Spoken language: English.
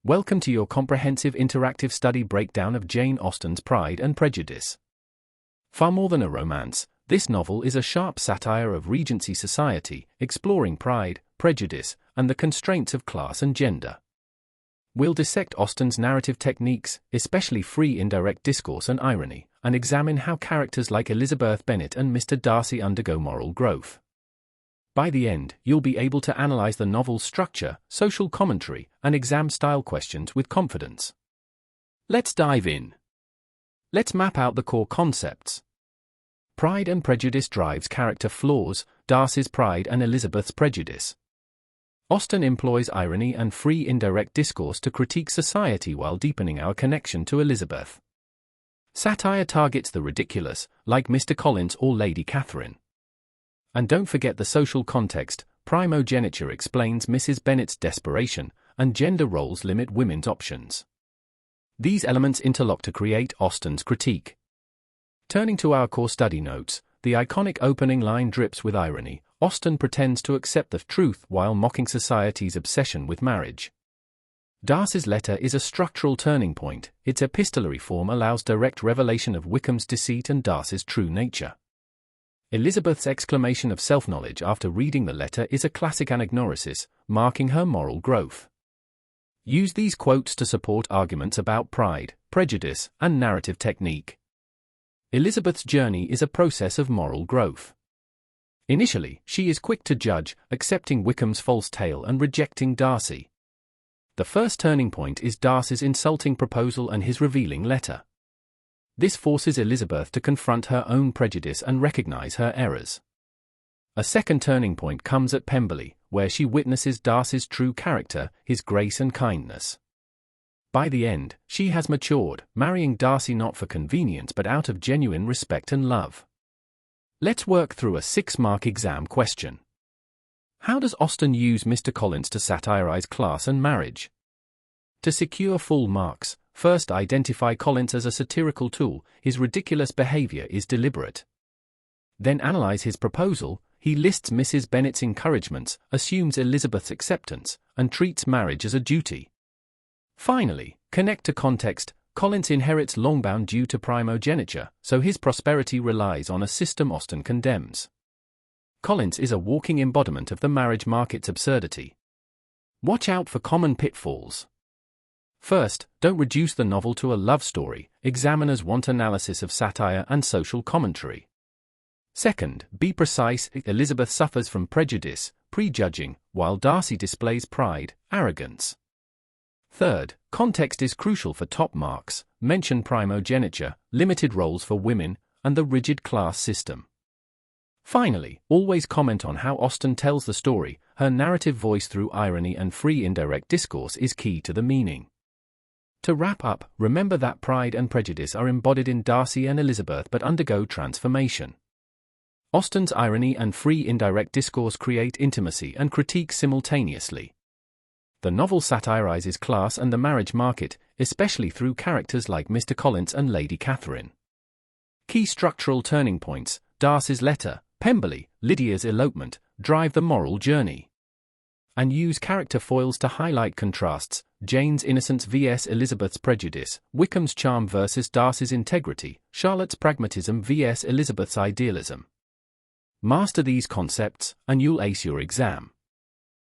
Welcome to your comprehensive interactive study breakdown of Jane Austen's Pride and Prejudice. Far more than a romance, this novel is a sharp satire of Regency society, exploring pride, prejudice, and the constraints of class and gender. We'll dissect Austen's narrative techniques, especially free indirect discourse and irony, and examine how characters like Elizabeth Bennet and Mr. Darcy undergo moral growth. By the end, you'll be able to analyze the novel's structure, social commentary, and exam-style questions with confidence. Let's dive in. Let's map out the core concepts. Pride and Prejudice drives character flaws, Darcy's pride and Elizabeth's prejudice. Austen employs irony and free indirect discourse to critique society while deepening our connection to Elizabeth. Satire targets the ridiculous, like Mr. Collins or Lady Catherine. And don't forget the social context. Primogeniture explains Mrs. Bennet's desperation, and gender roles limit women's options. These elements interlock to create Austen's critique. Turning to our core study notes, the iconic opening line drips with irony. Austen pretends to accept the truth while mocking society's obsession with marriage. Darcy's letter is a structural turning point. Its epistolary form allows direct revelation of Wickham's deceit and Darcy's true nature. Elizabeth's exclamation of self-knowledge after reading the letter is a classic anagnorisis, marking her moral growth. Use these quotes to support arguments about pride, prejudice, and narrative technique. Elizabeth's journey is a process of moral growth. Initially, she is quick to judge, accepting Wickham's false tale and rejecting Darcy. The first turning point is Darcy's insulting proposal and his revealing letter. This forces Elizabeth to confront her own prejudice and recognize her errors. A second turning point comes at Pemberley, where she witnesses Darcy's true character, his grace and kindness. By the end, she has matured, marrying Darcy not for convenience but out of genuine respect and love. Let's work through a 6-mark exam question. How does Austen use Mr. Collins to satirize class and marriage? To secure full marks, first identify Collins as a satirical tool. His ridiculous behavior is deliberate. Then analyze his proposal. He lists Mrs. Bennet's encouragements, assumes Elizabeth's acceptance, and treats marriage as a duty. Finally, connect to context. Collins inherits Longbourn due to primogeniture, so his prosperity relies on a system Austen condemns. Collins is a walking embodiment of the marriage market's absurdity. Watch out for common pitfalls. First, don't reduce the novel to a love story. Examiners want analysis of satire and social commentary. Second, be precise. Elizabeth suffers from prejudice, prejudging, while Darcy displays pride, arrogance. Third, context is crucial for top marks. Mention primogeniture, limited roles for women, and the rigid class system. Finally, always comment on how Austen tells the story. Her narrative voice through irony and free indirect discourse is key to the meaning. To wrap up, remember that pride and prejudice are embodied in Darcy and Elizabeth but undergo transformation. Austen's irony and free indirect discourse create intimacy and critique simultaneously. The novel satirizes class and the marriage market, especially through characters like Mr. Collins and Lady Catherine. Key structural turning points: Darcy's letter, Pemberley, Lydia's elopement, drive the moral journey. And use character foils to highlight contrasts: Jane's innocence vs. Elizabeth's prejudice, Wickham's charm versus Darcy's integrity, Charlotte's pragmatism vs. Elizabeth's idealism. Master these concepts, and you'll ace your exam.